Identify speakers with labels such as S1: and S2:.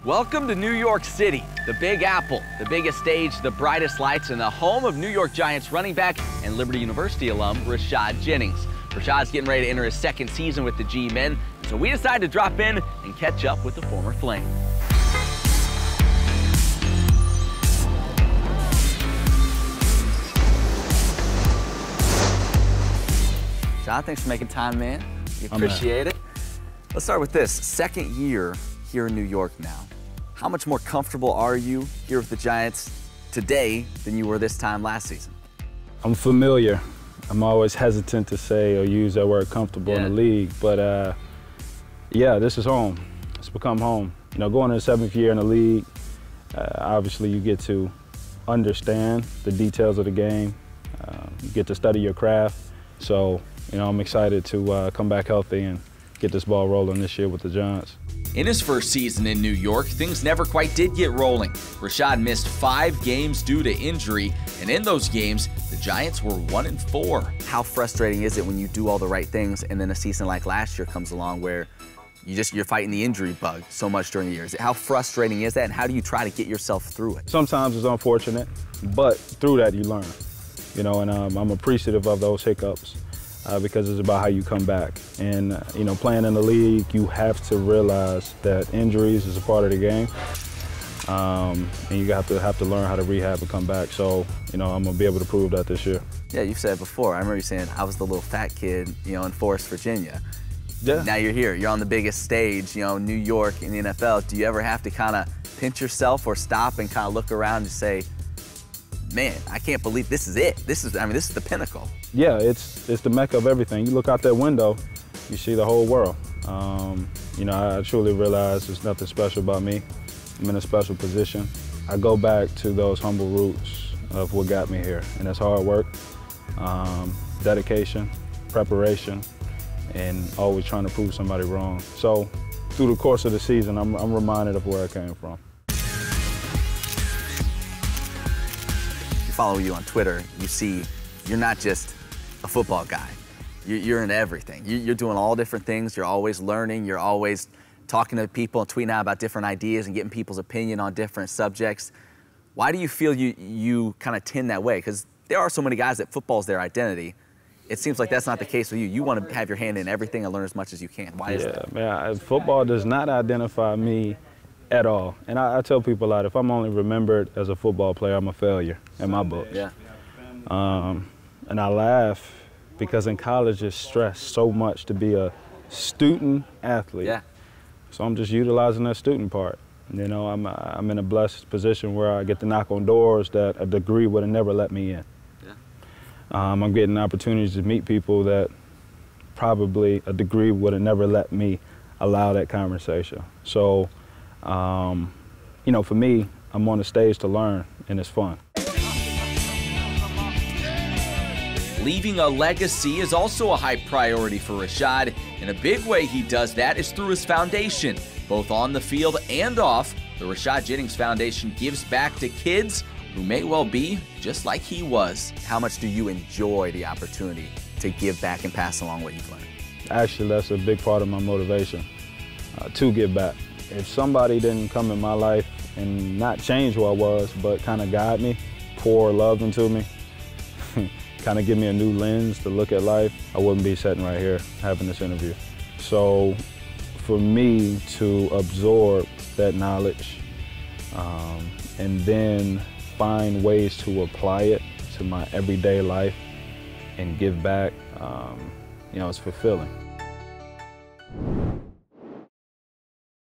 S1: Welcome to New York City, the Big Apple, the biggest stage, the brightest lights, and the home of New York Giants running back and Liberty University alum Rashad Jennings. Rashad's getting ready to enter his second season with the G-Men, so we decided to drop in and catch up with the former Flame. Rashad, thanks for making time, man. We appreciate it. Let's start with this. Second year here in New York now. How much more comfortable are you here with the Giants today than you were this time last season?
S2: I'm familiar. I'm always hesitant to say or use that word comfortable in the league, but yeah, this is home. It's become home. You know, going into the 7th year in the league, obviously you get to understand the details of the game. You get to study your craft. So, you know, I'm excited to come back healthy and get this ball rolling this year with the Giants.
S1: In his first season in New York, things never quite did get rolling. Rashad missed 5 games due to injury, and in those games, the Giants were 1-4. How frustrating is it when you do all the right things and then a season like last year comes along where you're fighting the injury bug so much during the year? How frustrating is that, and how do you try to get yourself through it?
S2: Sometimes it's unfortunate, but through that you learn. You know, and I'm appreciative of those hiccups because it's about how you come back. And, you know, playing in the league, you have to realize that injuries is a part of the game. And you have to learn how to rehab and come back. So, you know, I'm going to be able to prove that this year.
S1: Yeah, you've said it before. I remember you saying, I was the little fat kid, you know, in Forest, Virginia.
S2: Yeah.
S1: Now you're here. You're on the biggest stage, you know, New York in the NFL. Do you ever have to kind of pinch yourself or stop and kind of look around and say, man, I can't believe this is it. This is the pinnacle.
S2: Yeah, it's the mecca of everything. You look out that window, you see the whole world. You know, I truly realize there's nothing special about me. I'm in a special position. I go back to those humble roots of what got me here, and that's hard work, dedication, preparation, and always trying to prove somebody wrong. So through the course of the season, I'm reminded of where I came from.
S1: Follow you on Twitter, you see you're not just a football guy. You're into everything. You're doing all different things. You're always learning. You're always talking to people and tweeting out about different ideas and getting people's opinion on different subjects. Why do you feel you kind of tend that way? Because there are so many guys that football's their identity. It seems like that's not the case with you. You want to have your hand in everything and learn as much as you can. Why is that?
S2: Man, football does not identify me at all. And I tell people a lot, if I'm only remembered as a football player, I'm a failure in my book.
S1: Yeah.
S2: And I laugh because in college it's stressed so much to be a student athlete.
S1: Yeah.
S2: So I'm just utilizing that student part. You know, I'm in a blessed position where I get to knock on doors that a degree would have never let me in.
S1: Yeah.
S2: I'm getting opportunities to meet people that probably a degree would have never let me allow that conversation. So, you know, for me, I'm on the stage to learn, and it's fun.
S3: Leaving a legacy is also a high priority for Rashad, and a big way he does that is through his foundation. Both on the field and off, the Rashad Jennings Foundation gives back to kids who may well be just like he was.
S1: How much do you enjoy the opportunity to give back and pass along what you've learned?
S2: Actually, that's a big part of my motivation, to give back. If somebody didn't come in my life and not change who I was, but kind of guide me, pour love into me, kind of give me a new lens to look at life, I wouldn't be sitting right here having this interview. So for me to absorb that knowledge and then find ways to apply it to my everyday life and give back, you know, it's fulfilling.